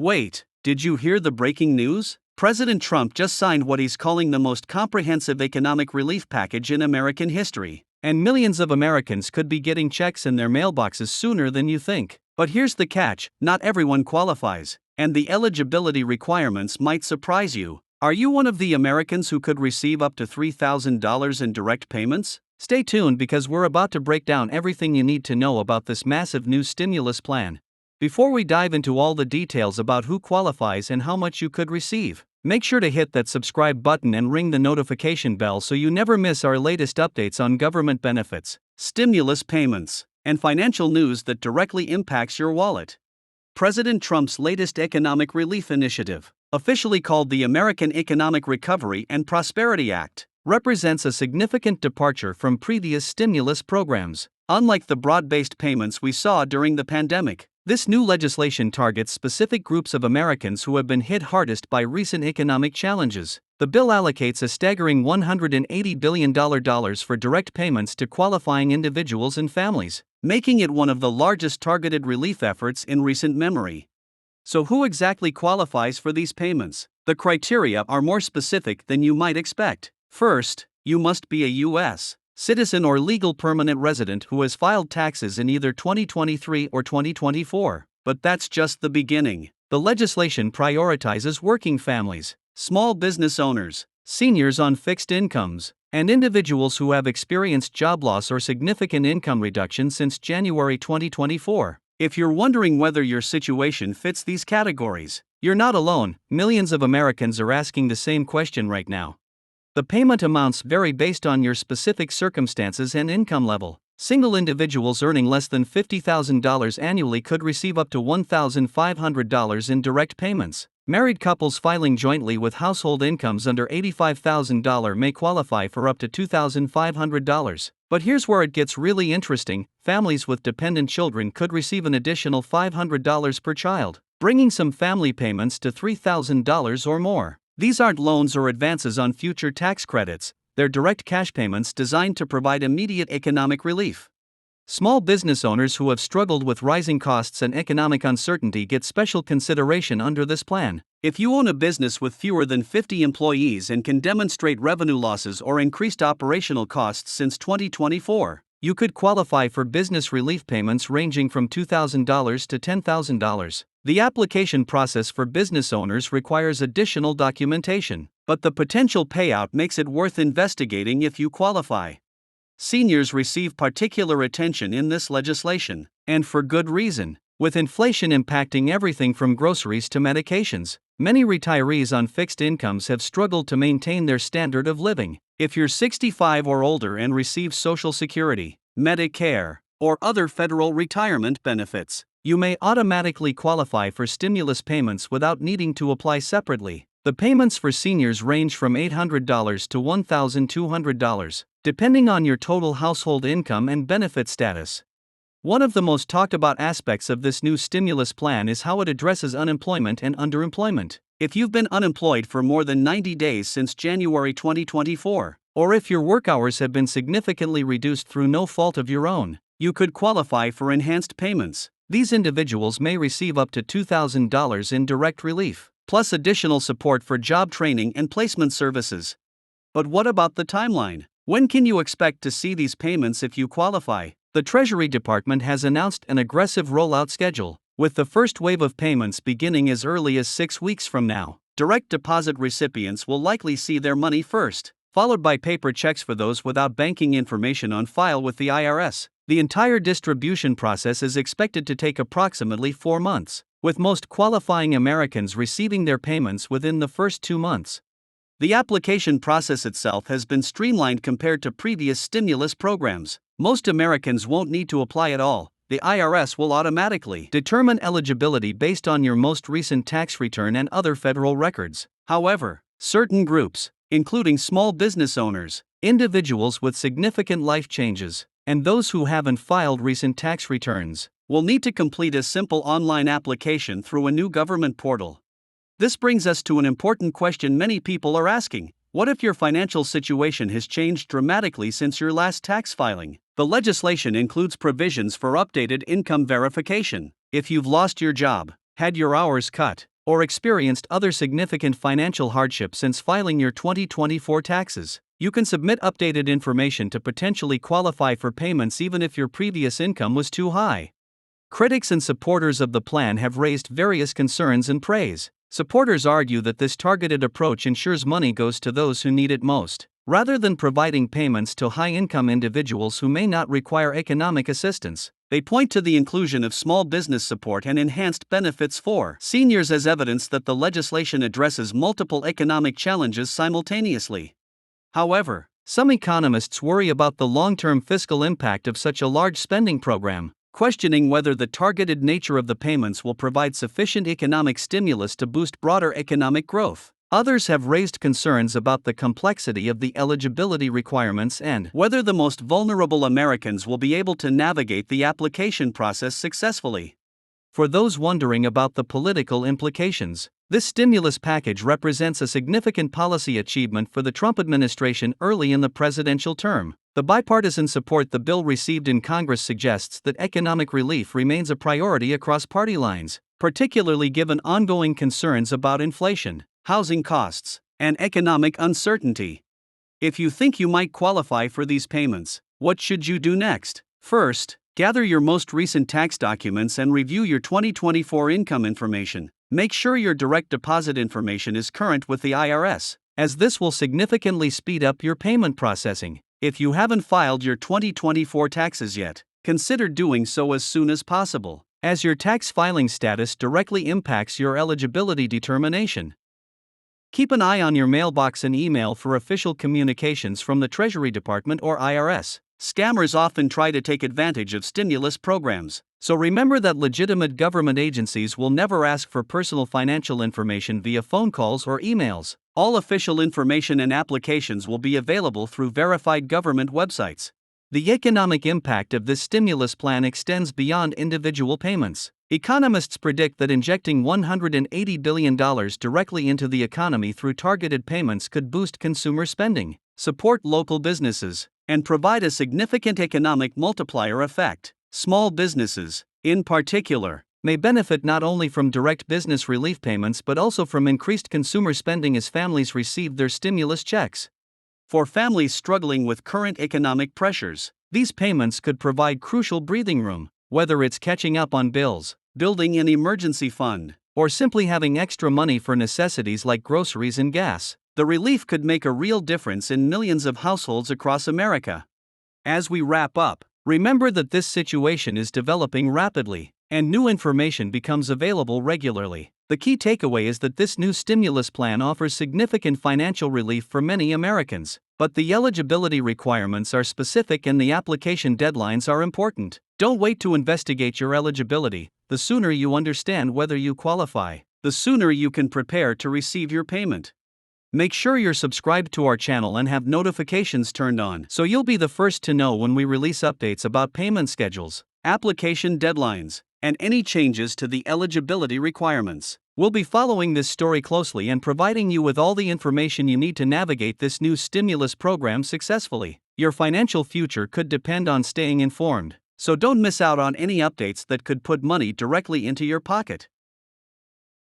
Wait, did you hear the breaking news? President Trump just signed what he's calling the most comprehensive economic relief package in American history. And millions of Americans could be getting checks in their mailboxes sooner than you think. But here's the catch: not everyone qualifies, and the eligibility requirements might surprise you. Are you one of the Americans who could receive up to $3,000 in direct payments? Stay tuned because we're about to break down everything you need to know about this massive new stimulus plan. Before we dive into all the details about who qualifies and how much you could receive, make sure to hit that subscribe button and ring the notification bell so you never miss our latest updates on government benefits, stimulus payments, and financial news that directly impacts your wallet. President Trump's latest economic relief initiative, officially called the American Economic Recovery and Prosperity Act, represents a significant departure from previous stimulus programs. Unlike the broad-based payments we saw during the pandemic, this new legislation targets specific groups of Americans who have been hit hardest by recent economic challenges. The bill allocates a staggering $180 billion for direct payments to qualifying individuals and families, making it one of the largest targeted relief efforts in recent memory. So who exactly qualifies for these payments? The criteria are more specific than you might expect. First, you must be a U.S. citizen or legal permanent resident who has filed taxes in either 2023 or 2024. But that's just the beginning. The legislation prioritizes working families, small business owners, seniors on fixed incomes, and individuals who have experienced job loss or significant income reduction since January 2024. If you're wondering whether your situation fits these categories, you're not alone. Millions of Americans are asking the same question right now. The payment amounts vary based on your specific circumstances and income level. Single individuals earning less than $50,000 annually could receive up to $1,500 in direct payments. Married couples filing jointly with household incomes under $85,000 may qualify for up to $2,500. But here's where it gets really interesting: families with dependent children could receive an additional $500 per child, bringing some family payments to $3,000 or more. These aren't loans or advances on future tax credits, they're direct cash payments designed to provide immediate economic relief. Small business owners who have struggled with rising costs and economic uncertainty get special consideration under this plan. If you own a business with fewer than 50 employees and can demonstrate revenue losses or increased operational costs since 2024, you could qualify for business relief payments ranging from $2,000 to $10,000. The application process for business owners requires additional documentation, but the potential payout makes it worth investigating if you qualify. Seniors receive particular attention in this legislation, and for good reason. With inflation impacting everything from groceries to medications, many retirees on fixed incomes have struggled to maintain their standard of living. If you're 65 or older and receive Social Security, Medicare, or other federal retirement benefits, you may automatically qualify for stimulus payments without needing to apply separately. The payments for seniors range from $800 to $1,200, depending on your total household income and benefit status. One of the most talked about aspects of this new stimulus plan is how it addresses unemployment and underemployment. If you've been unemployed for more than 90 days since January 2024, or if your work hours have been significantly reduced through no fault of your own, you could qualify for enhanced payments. These individuals may receive up to $2,000 in direct relief, plus additional support for job training and placement services. But what about the timeline? When can you expect to see these payments if you qualify? The Treasury Department has announced an aggressive rollout schedule, with the first wave of payments beginning as early as 6 weeks from now. Direct deposit recipients will likely see their money first, followed by paper checks for those without banking information on file with the IRS. The entire distribution process is expected to take approximately 4 months, with most qualifying Americans receiving their payments within the first 2 months. The application process itself has been streamlined compared to previous stimulus programs. Most Americans won't need to apply at all. The IRS will automatically determine eligibility based on your most recent tax return and other federal records. However, certain groups, including small business owners, individuals with significant life changes, and those who haven't filed recent tax returns, will need to complete a simple online application through a new government portal. This brings us to an important question many people are asking: what if your financial situation has changed dramatically since your last tax filing? The legislation includes provisions for updated income verification. If you've lost your job, had your hours cut, or experienced other significant financial hardship since filing your 2024 taxes, you can submit updated information to potentially qualify for payments even if your previous income was too high. Critics and supporters of the plan have raised various concerns and praise. Supporters argue that this targeted approach ensures money goes to those who need it most, rather than providing payments to high-income individuals who may not require economic assistance. They point to the inclusion of small business support and enhanced benefits for seniors as evidence that the legislation addresses multiple economic challenges simultaneously. However, some economists worry about the long-term fiscal impact of such a large spending program, questioning whether the targeted nature of the payments will provide sufficient economic stimulus to boost broader economic growth. Others have raised concerns about the complexity of the eligibility requirements and whether the most vulnerable Americans will be able to navigate the application process successfully. For those wondering about the political implications, this stimulus package represents a significant policy achievement for the Trump administration early in the presidential term. The bipartisan support the bill received in Congress suggests that economic relief remains a priority across party lines, particularly given ongoing concerns about inflation, housing costs, and economic uncertainty. If you think you might qualify for these payments, what should you do next? First, gather your most recent tax documents and review your 2024 income information. Make sure your direct deposit information is current with the IRS, as this will significantly speed up your payment processing. If you haven't filed your 2024 taxes yet, consider doing so as soon as possible, as your tax filing status directly impacts your eligibility determination. Keep an eye on your mailbox and email for official communications from the Treasury Department or IRS. Scammers often try to take advantage of stimulus programs, so remember that legitimate government agencies will never ask for personal financial information via phone calls or emails. All official information and applications will be available through verified government websites. The economic impact of this stimulus plan extends beyond individual payments. Economists predict that injecting $180 billion directly into the economy through targeted payments could boost consumer spending, support local businesses, and provide a significant economic multiplier effect. Small businesses, in particular, may benefit not only from direct business relief payments but also from increased consumer spending as families receive their stimulus checks. For families struggling with current economic pressures, these payments could provide crucial breathing room, whether it's catching up on bills, building an emergency fund, or simply having extra money for necessities like groceries and gas. The relief could make a real difference in millions of households across America. As we wrap up, remember that this situation is developing rapidly, and new information becomes available regularly. The key takeaway is that this new stimulus plan offers significant financial relief for many Americans, but the eligibility requirements are specific and the application deadlines are important. Don't wait to investigate your eligibility. The sooner you understand whether you qualify, the sooner you can prepare to receive your payment. Make sure you're subscribed to our channel and have notifications turned on so you'll be the first to know when we release updates about payment schedules, application deadlines, and any changes to the eligibility requirements. We'll be following this story closely and providing you with all the information you need to navigate this new stimulus program successfully. Your financial future could depend on staying informed, so don't miss out on any updates that could put money directly into your pocket.